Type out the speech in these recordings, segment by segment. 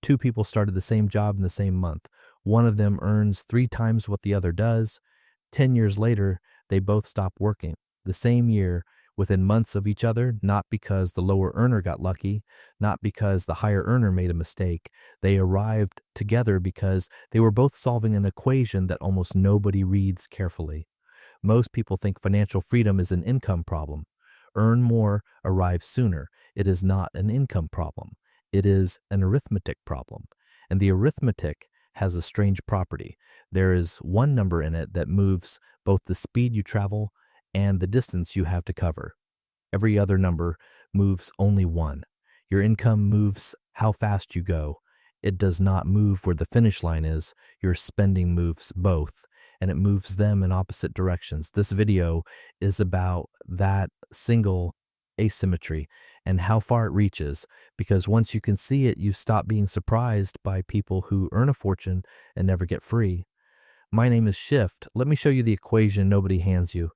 Two people started the same job in the same month. One of them earns 3 times what the other does. 10 years later, they both stop working. The same year, within months of each other, not because the lower earner got lucky, not because the higher earner made a mistake. They arrived together because they were both solving an equation that almost nobody reads carefully. Most people think financial freedom is an income problem. Earn more, arrive sooner. It is not an income problem. It is an arithmetic problem. And the arithmetic has a strange property. There is one number in it that moves both the speed you travel and the distance you have to cover. Every other number moves only one. Your income moves how fast you go. It does not move where the finish line is. Your spending moves both, and it moves them in opposite directions. This video is about that single asymmetry and how far it reaches, because once you can see it, you stop being surprised by people who earn a fortune and never get free. My name is Shift. Let me show you the equation nobody hands you.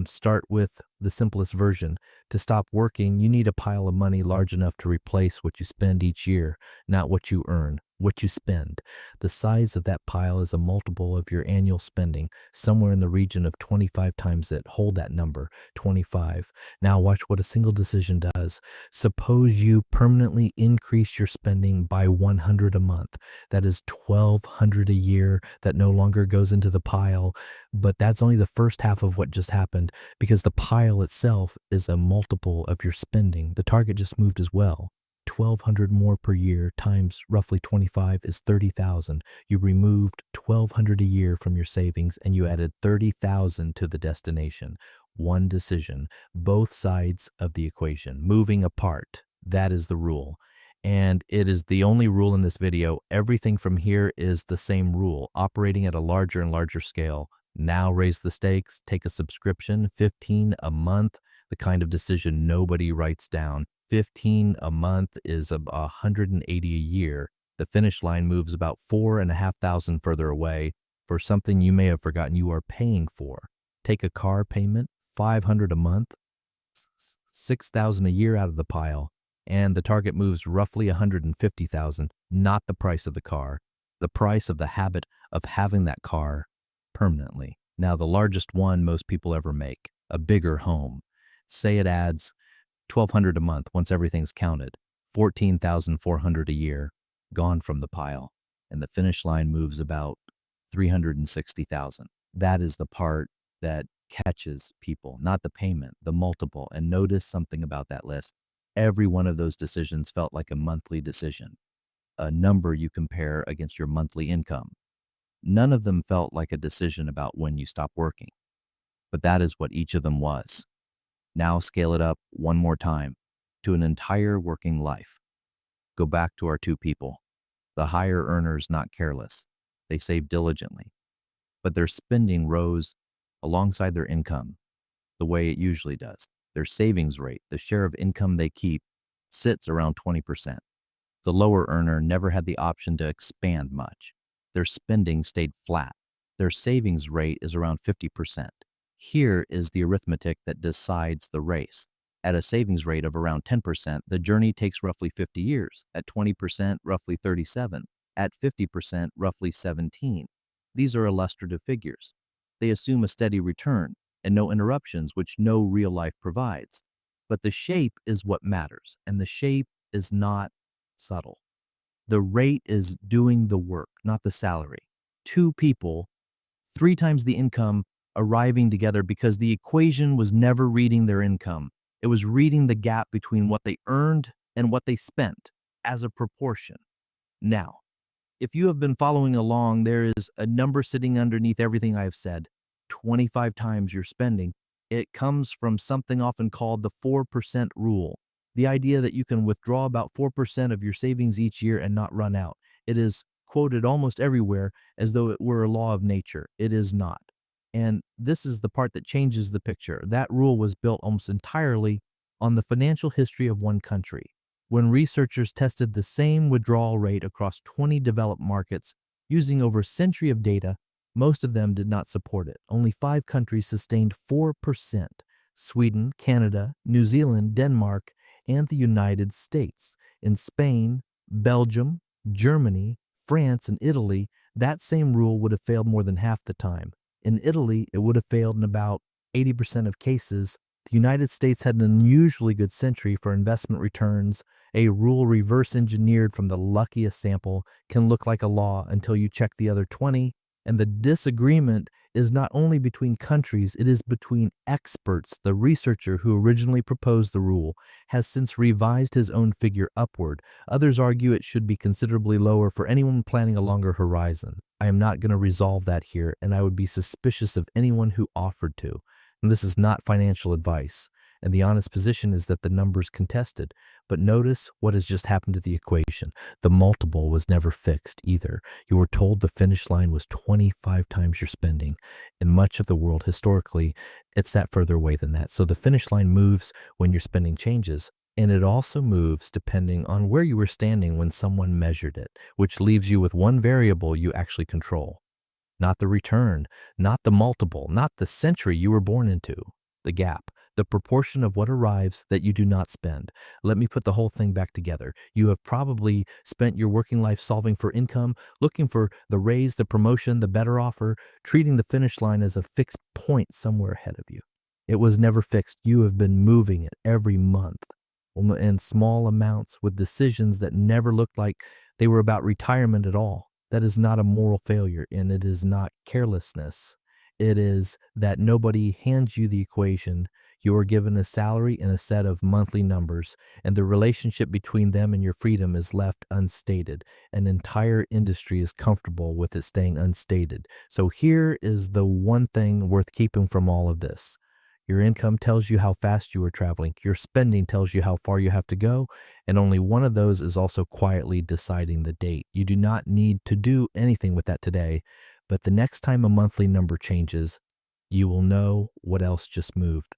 Start with the simplest version. To stop working, you need a pile of money large enough to replace what you spend each year, not what you earn, what you spend. The size of that pile is a multiple of your annual spending, somewhere in the region of 25 times it. Hold that number, 25. Now watch what a single decision does. Suppose you permanently increase your spending by 100 a month. That is 1,200 a year that no longer goes into the pile, but that's only the first half of what just happened, because the pile itself is a multiple of your spending. The target just moved as well. 1,200 more per year times roughly 25 is 30,000. You removed 1,200 a year from your savings and you added 30,000 to the destination. One decision, both sides of the equation, moving apart. That is the rule. And it is the only rule in this video. Everything from here is the same rule, operating at a larger and larger scale. Now raise the stakes, take a subscription, 15 a month, the kind of decision nobody writes down. 15 a month is 180 a year. The finish line moves about 4,500 further away for something you may have forgotten you are paying for. Take a car payment, 500 a month, 6,000 a year out of the pile, and the target moves roughly 150,000, not the price of the car, the price of the habit of having that car permanently. Now, the largest one most people ever make, a bigger home. Say it adds 1,200 a month once everything's counted, 14,400 a year, gone from the pile, and the finish line moves about 360,000. That is the part that catches people, not the payment, the multiple. And notice something about that list. Every one of those decisions felt like a monthly decision, a number you compare against your monthly income. None of them felt like a decision about when you stop working, but that is what each of them was. Now scale it up one more time to an entire working life. Go back to our two people. The higher earners not careless. They save diligently, but their spending rose alongside their income the way it usually does. Their savings rate, the share of income they keep, sits around 20%. The lower earner never had the option to expand much. Their spending stayed flat. Their savings rate is around 50%. Here is the arithmetic that decides the race. At a savings rate of around 10%, the journey takes roughly 50 years. At 20%, roughly 37. At 50%, roughly 17. These are illustrative figures. They assume a steady return and no interruptions, which no real life provides. But the shape is what matters, and the shape is not subtle. The rate is doing the work, not the salary. Two people, 3 times the income, arriving together because the equation was never reading their income. It was reading the gap between what they earned and what they spent as a proportion. Now, if you have been following along, there is a number sitting underneath everything I have said, 25 times your spending. It comes from something often called the 4% rule, the idea that you can withdraw about 4% of your savings each year and not run out. It is quoted almost everywhere as though it were a law of nature. It is not. And this is the part that changes the picture. That rule was built almost entirely on the financial history of one country. When researchers tested the same withdrawal rate across 20 developed markets using over a century of data, most of them did not support it. Only 5 countries sustained 4%: Sweden, Canada, New Zealand, Denmark, and the United States. In Spain, Belgium, Germany, France, and Italy, that same rule would have failed more than half the time. In Italy, it would have failed in about 80% of cases. The United States had an unusually good century for investment returns. A rule reverse engineered from the luckiest sample can look like a law until you check the other 20. And the disagreement is not only between countries, it is between experts. The researcher who originally proposed the rule has since revised his own figure upward. Others argue it should be considerably lower for anyone planning a longer horizon. I am not going to resolve that here, and I would be suspicious of anyone who offered to. And this is not financial advice, and the honest position is that the number's contested. But notice what has just happened to the equation. The multiple was never fixed either. You were told the finish line was 25 times your spending. In much of the world, historically, it's sat further away than that. So the finish line moves when your spending changes. And it also moves depending on where you were standing when someone measured it, which leaves you with one variable you actually control. Not the return, not the multiple, not the century you were born into. The gap, the proportion of what arrives that you do not spend. Let me put the whole thing back together. You have probably spent your working life solving for income, looking for the raise, the promotion, the better offer, treating the finish line as a fixed point somewhere ahead of you. It was never fixed. You have been moving it every month in small amounts with decisions that never looked like they were about retirement at all. That is not a moral failure, and it is not carelessness. It is that nobody hands you the equation. You are given a salary and a set of monthly numbers, and the relationship between them and your freedom is left unstated. An entire industry is comfortable with it staying unstated. So here is the one thing worth keeping from all of this. Your income tells you how fast you are traveling. Your spending tells you how far you have to go, and only one of those is also quietly deciding the date. You do not need to do anything with that today, but the next time a monthly number changes, you will know what else just moved.